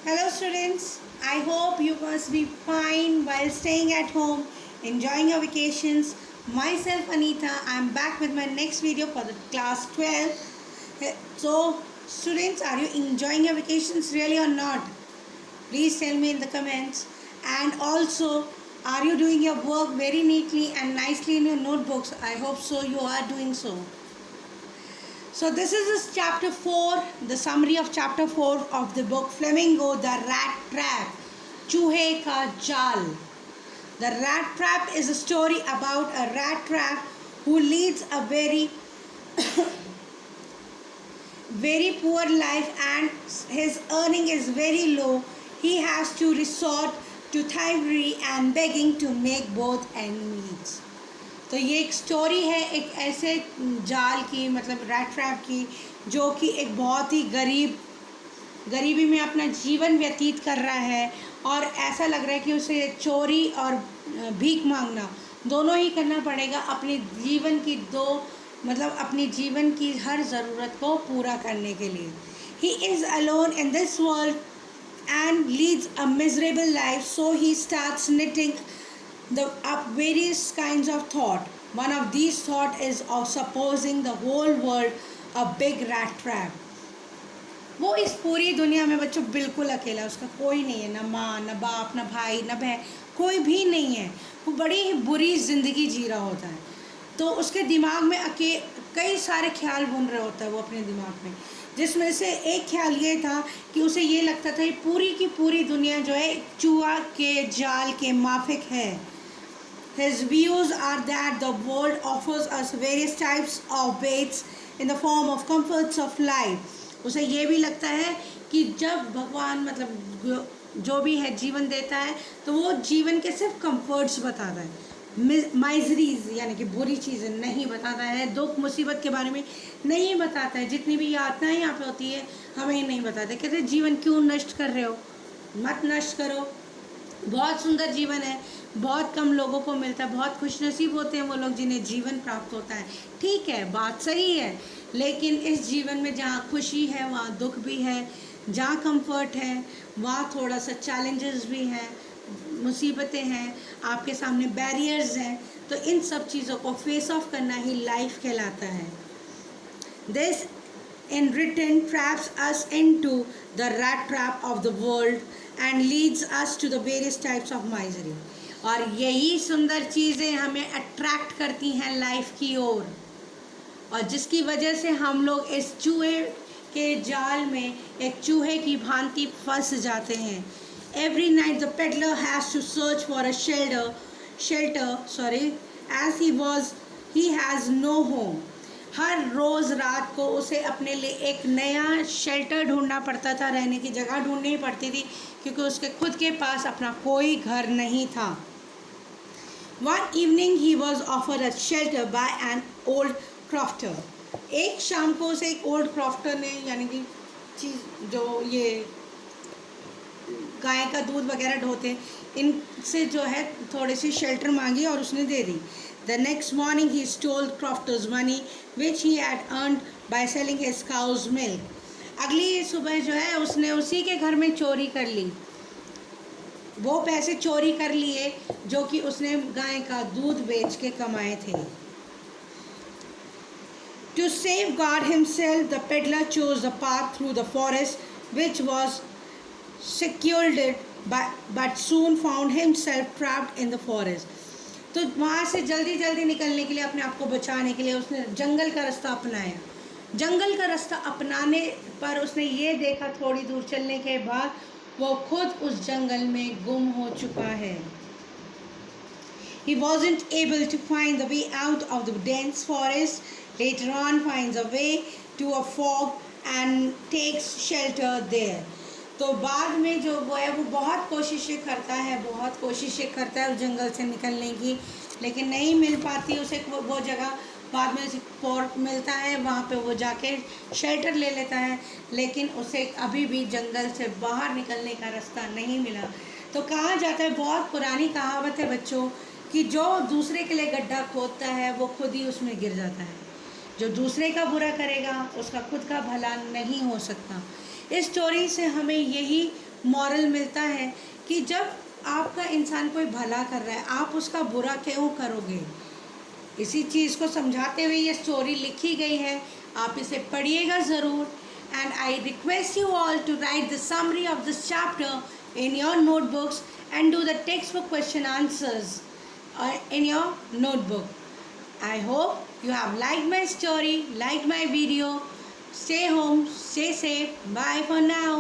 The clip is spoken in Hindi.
Hello students, I hope you must be fine while staying at home, enjoying your vacations. Myself Anita, I am back with my next video for the class 12. So students, are you enjoying your vacations really or not? Please tell me in the comments. And also, are you doing your work very neatly and nicely in your notebooks? I hope so you are doing so. So this is chapter 4, the summary of chapter 4 of the book Flamingo, the Rat Trap, Chूहे का जाल. The Rat Trap is a story about a rat trap who leads a very very poor life and his earning is very low. He has to resort to thievery and begging to make both ends meet. तो ये एक स्टोरी है एक ऐसे जाल की मतलब रैट ट्रैप की जो कि एक बहुत ही गरीबी में अपना जीवन व्यतीत कर रहा है और ऐसा लग रहा है कि उसे चोरी और भीख मांगना दोनों ही करना पड़ेगा अपने जीवन की अपने जीवन की हर ज़रूरत को पूरा करने के लिए. He is alone in this world and leads a miserable life, so he starts knitting various kinds of thought. One of these thought is of supposing the whole world a big rat trap. वो इस पूरी दुनिया में बच्चों बिल्कुल अकेला, उसका कोई नहीं है, ना माँ ना बाप ना भाई ना बहन, कोई भी नहीं है. वो बड़ी ही बुरी ज़िंदगी जी रहा होता है. तो उसके दिमाग में कई सारे ख्याल बुन रहे होता है वो अपने दिमाग में, जिसमें से एक ख्याल ये था कि उसे ये लगता था ये पूरी की पूरी दुनिया जो है चूहा के जाल के माफिक है. His views are that the world offers us various types of baits in the form of comforts of life. उसे ये भी लगता है कि जब भगवान जो भी है जीवन देता है तो वो जीवन के सिर्फ कंफर्ट्स बताता है, माइजरीज यानी कि बुरी चीज़ें नहीं बताता है, दुख मुसीबत के बारे में नहीं बताता है, जितनी भी यातनाएं यहाँ पे होती है हमें नहीं बताते. कहते जीवन क्यों नष्ट कर रहे हो, मत नष्ट करो, बहुत सुंदर जीवन है, बहुत कम लोगों को मिलता है, बहुत खुशनसीब होते हैं वो लोग जिन्हें जीवन प्राप्त होता है. ठीक है, बात सही है, लेकिन इस जीवन में जहाँ खुशी है वहाँ दुख भी है, जहाँ कंफर्ट है वहाँ थोड़ा सा चैलेंजेस भी हैं, मुसीबतें हैं, आपके सामने बैरियर्स हैं. तो इन सब चीज़ों को फेस ऑफ करना ही लाइफ कहलाता है. This in return traps us into the rat trap of the world and leads us to the various types of misery. और यही सुंदर चीज़ें हमें अट्रैक्ट करती हैं लाइफ की ओर, और जिसकी वजह से हम लोग इस चूहे के जाल में एक चूहे की भांति फंस जाते हैं. Every night the peddler has to search for a shelter, as he has no home. हर रोज़ रात को उसे अपने लिए एक नया शेल्टर ढूंढना पड़ता था, रहने की जगह ढूंढनी पड़ती थी, क्योंकि उसके खुद के पास अपना कोई घर नहीं था. One evening he was offered a shelter by an old crofter. एक शाम को उसे एक ओल्ड क्रॉफ्टर ने यानी कि जो ये गाय का दूध वगैरह ढोते इनसे जो है थोड़ी सी शेल्टर मांगी और उसने दे दी. The next morning he stole Crofter's money which he had earned by selling his cow's milk. अगली सुबह जो है उसने उसी के घर में चोरी कर ली, वो पैसे चोरी कर लिए जो कि उसने गाय का दूध बेच के कमाए थे. To safeguard himself, the peddler chose the path through the forest which was secluded but soon found himself trapped in the forest. तो वहाँ से जल्दी निकलने के लिए, अपने आप को बचाने के लिए उसने जंगल का रास्ता अपनाया. जंगल का रास्ता अपनाने पर उसने ये देखा थोड़ी दूर चलने के बाद वो खुद उस जंगल में गुम हो चुका है. He wasn't able to find the way out of the dense forest. Later on finds a way to a fog and takes shelter there. तो बाद में जो वो है वो बहुत कोशिशें करता है उस जंगल से निकलने की, लेकिन नहीं मिल पाती उसे वो जगह. बाद में उसे फोर्ट मिलता है, वहाँ पे वो जाके शेल्टर ले लेता है, लेकिन उसे अभी भी जंगल से बाहर निकलने का रास्ता नहीं मिला. तो कहा जाता है, बहुत पुरानी कहावत है बच्चों, कि जो दूसरे के लिए गड्ढा खोदता है वो खुद ही उसमें गिर जाता है. जो दूसरे का बुरा करेगा उसका खुद का भला नहीं हो सकता. इस स्टोरी से हमें यही मॉरल मिलता है कि जब आपका इंसान कोई भला कर रहा है, आप उसका बुरा क्यों करोगे। इसी चीज़ को समझाते हुए ये स्टोरी लिखी गई है, आप इसे पढ़िएगा ज़रूर। And I request you all to write the summary of this chapter in your notebooks and do the text book question answers in your notebook. I hope you have liked my story, liked my video. Stay home, stay safe. Bye for now.